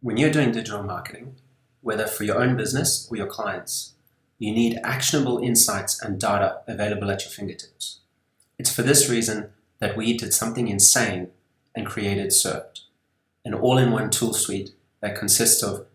When you're doing digital marketing, whether for your own business or your clients, you need actionable insights and data available at your fingertips. It's for this reason that we did something insane and created Serped, an all-in-one tool suite that consists of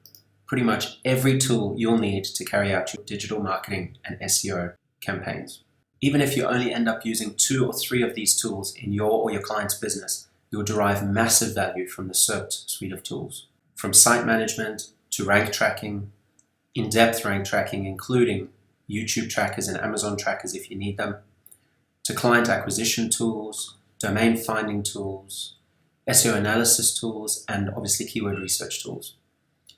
pretty much every tool you'll need to carry out your digital marketing and SEO campaigns. Even if you only end up using 2 or 3 of these tools in your or your client's business, you'll derive massive value from the Serped suite of tools. From site management to rank tracking, in-depth rank tracking, including YouTube trackers and Amazon trackers if you need them, to client acquisition tools, domain finding tools, SEO analysis tools, and obviously keyword research tools.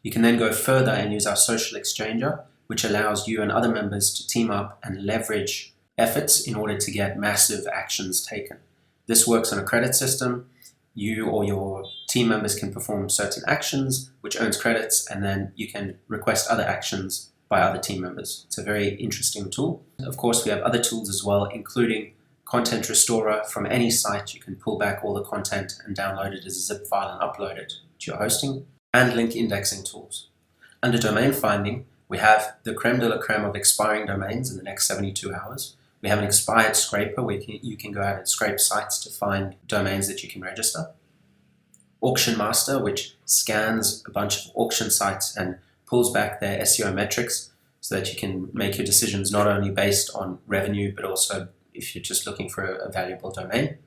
You can then go further and use our social exchanger, which allows you and other members to team up and leverage efforts in order to get massive actions taken. This works on a credit system. You or your team members can perform certain actions, which earns credits, and then you can request other actions by other team members. It's a very interesting tool. Of course, we have other tools as well, including Content Restorer. From any site, you can pull back all the content and download it as a zip file and upload it to your hosting, and link indexing tools. Under domain finding, we have the creme de la creme of expiring domains in the next 72 hours. We have an expired scraper where you can go out and scrape sites to find domains that you can register. Auction Master, which scans a bunch of auction sites and pulls back their SEO metrics so that you can make your decisions not only based on revenue, but also if you're just looking for a valuable domain.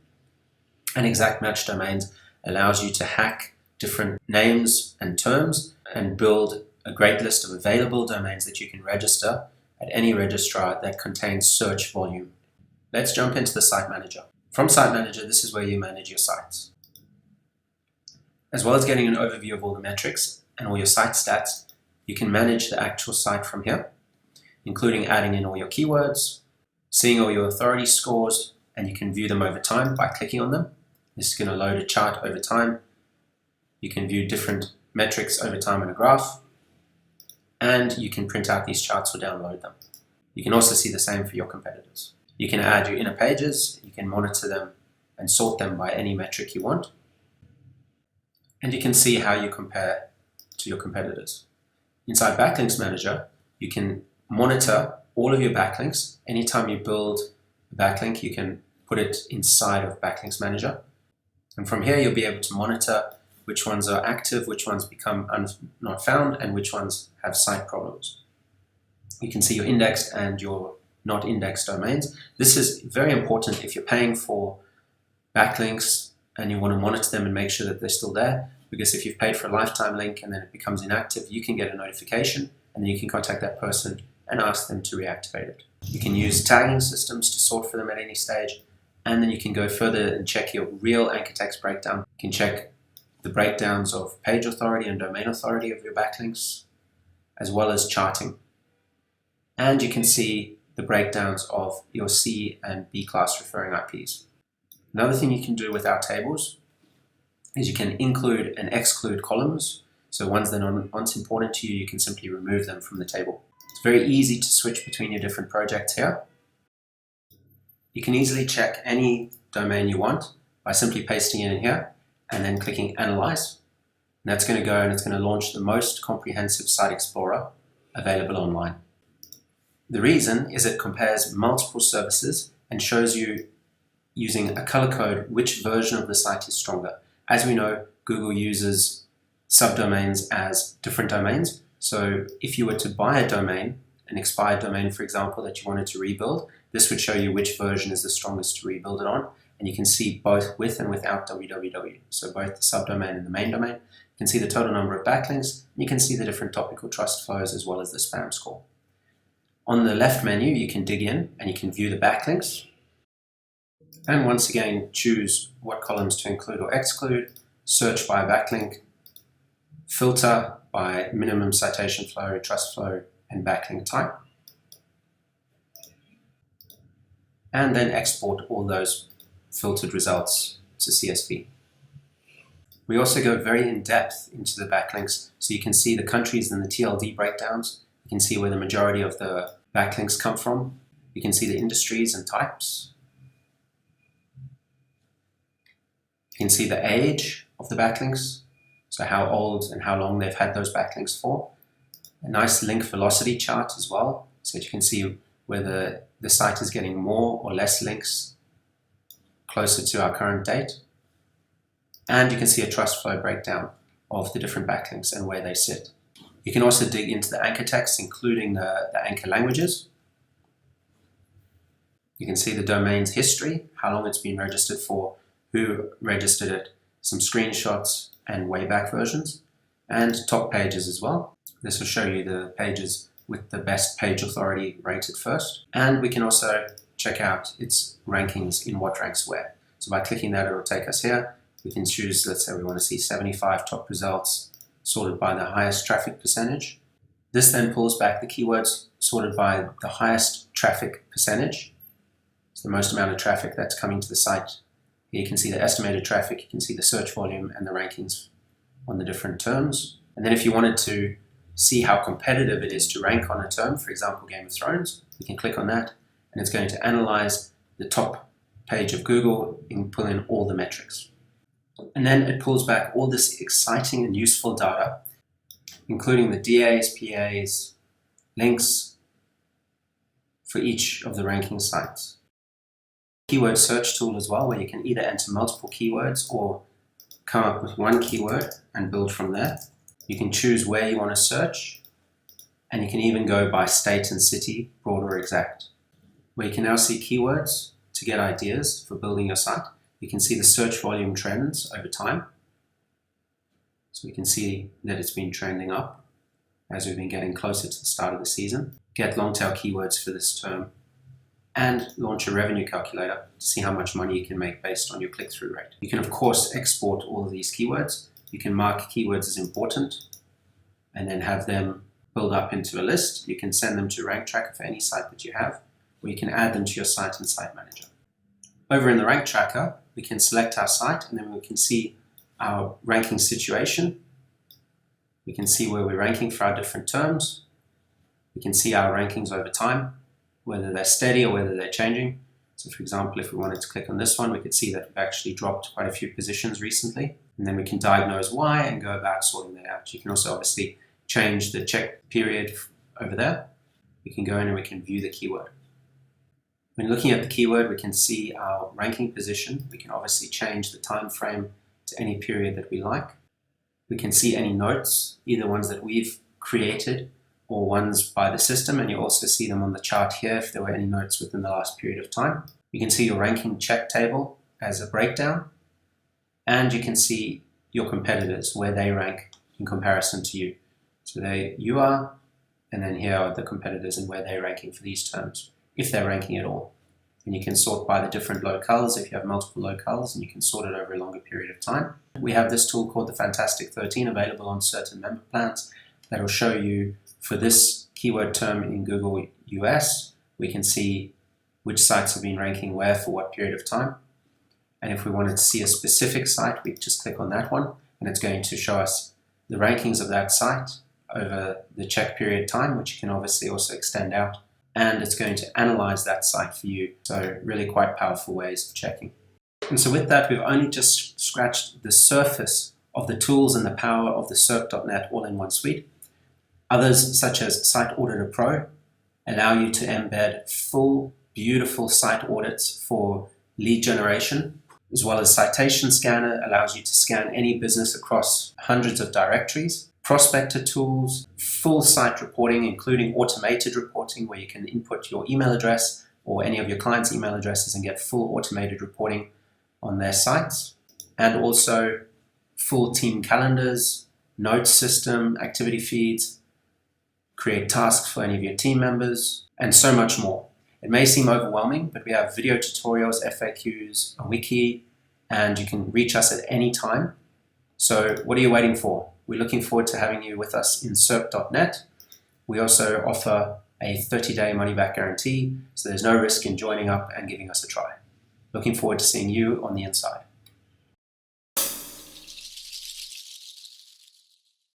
And Exact Match Domains allows you to hack different names and terms and build a great list of available domains that you can register at any registrar that contains search volume. Let's jump into the Site Manager. From Site Manager, this is where you manage your sites. As well as getting an overview of all the metrics and all your site stats, you can manage the actual site from here, including adding in all your keywords, seeing all your authority scores, and you can view them over time by clicking on them. This is going to load a chart over time. You can view different metrics over time in a graph, and you can print out these charts or download them. You can also see the same for your competitors. You can add your inner pages, you can monitor them and sort them by any metric you want, and you can see how you compare to your competitors. Inside Backlinks Manager, you can monitor all of your backlinks. Anytime you build a backlink, you can put it inside of Backlinks Manager. And from here, you'll be able to monitor which ones are active, which ones become not found, and which ones have site problems. You can see your indexed and your not indexed domains. This is very important if you're paying for backlinks and you want to monitor them and make sure that they're still there, because if you've paid for a lifetime link and then it becomes inactive, you can get a notification and then you can contact that person and ask them to reactivate it. You can use tagging systems to sort for them at any stage, and then you can go further and check your real anchor text breakdown. You can check the breakdowns of page authority and domain authority of your backlinks, as well as charting. And you can see the breakdowns of your C and B class referring IPs. Another thing you can do with our tables is you can include and exclude columns. So ones that aren't important to you, you can simply remove them from the table. It's very easy to switch between your different projects here. You can easily check any domain you want by simply pasting it in here and then clicking Analyze. And that's going to go and it's going to launch the most comprehensive site explorer available online. The reason is it compares multiple services and shows you using a color code which version of the site is stronger. As we know, Google uses subdomains as different domains. So if you were to buy a domain, an expired domain, for example, that you wanted to rebuild, this would show you which version is the strongest to rebuild it on. And you can see both with and without www. So both the subdomain and the main domain. You can see the total number of backlinks. And you can see the different topical trust flows as well as the spam score. On the left menu, you can dig in and you can view the backlinks. And once again, choose what columns to include or exclude, search by backlink, filter by minimum citation flow, trust flow, and backlink type. And then export all those filtered results to CSV. We also go very in depth into the backlinks, so you can see the countries and the TLD breakdowns. You can see where the majority of the backlinks come from. You can see the industries and types. You can see the age of the backlinks. so how old and how long they've had those backlinks for. A nice link velocity chart as well, so that you can see whether the site is getting more or less links closer to our current date. And you can see a trust flow breakdown of the different backlinks and where they sit. You can also dig into the anchor text, including the anchor languages. You can see the domain's history, how long it's been registered for, who registered it, some screenshots and way back versions, and top pages as well. This will show you the pages with the best page authority rated first. And we can also check out its rankings in what ranks where. So by clicking that, it will take us here. We can choose, let's say we want to see 75 top results sorted by the highest traffic percentage. This then pulls back the keywords sorted by the highest traffic percentage. It's the most amount of traffic that's coming to the site. Here you can see the estimated traffic, you can see the search volume and the rankings on the different terms. And then if you wanted to see how competitive it is to rank on a term, for example, Game of Thrones, you can click on that and it's going to analyze the top page of Google and pull in all the metrics. And then it pulls back all this exciting and useful data, including the DAs, PAs, links for each of the ranking sites. Keyword search tool as well, where you can either enter multiple keywords or come up with one keyword and build from there. You can choose where you want to search, and you can even go by state and city, broad or exact. Where you can now see keywords to get ideas for building your site. You can see the search volume trends over time. So we can see that it's been trending up as we've been getting closer to the start of the season. Get long tail keywords for this term and launch a revenue calculator to see how much money you can make based on your click-through rate. You can of course export all of these keywords. You can mark keywords as important and then have them build up into a list. You can send them to Rank Tracker for any site that you have, or you can add them to your site in Site Manager. Over in the Rank Tracker, we can select our site and then we can see our ranking situation. We can see where we're ranking for our different terms. We can see our rankings over time, whether they're steady or whether they're changing. So for example, if we wanted to click on this one, we could see that we've actually dropped quite a few positions recently. And then we can diagnose why and go about sorting that out. You can also obviously change the check period over there. We can go in and we can view the keyword. When looking at the keyword, we can see our ranking position. We can obviously change the time frame to any period that we like. We can see any notes, either ones that we've created or ones by the system, and you also see them on the chart here if there were any notes within the last period of time. You can see your ranking check table as a breakdown, and you can see your competitors, where they rank in comparison to you. So there you are, and then here are the competitors and where they're ranking for these terms, if they're ranking at all. And you can sort by the different locales if you have multiple locales, and you can sort it over a longer period of time. We have this tool called the Fantastic 13 available on certain member plans that will show you for this keyword term in Google US, we can see which sites have been ranking where for what period of time. And if we wanted to see a specific site, we just click on that one and it's going to show us the rankings of that site over the check period time, which you can obviously also extend out. And it's going to analyze that site for you. So really quite powerful ways of checking. And so with that, we've only just scratched the surface of the tools and the power of the Serped.net all-in-one suite. Others, such as Site Auditor Pro, allow you to embed full, beautiful site audits for lead generation, as well as Citation Scanner allows you to scan any business across hundreds of directories. Prospector tools, full site reporting, including automated reporting, where you can input your email address or any of your clients' email addresses and get full automated reporting on their sites. And also full team calendars, notes system, activity feeds, create tasks for any of your team members, and so much more. It may seem overwhelming, but we have video tutorials, FAQs, a wiki, and you can reach us at any time. So what are you waiting for? We're looking forward to having you with us in Serped.net. We also offer a 30-day money-back guarantee, so there's no risk in joining up and giving us a try. Looking forward to seeing you on the inside.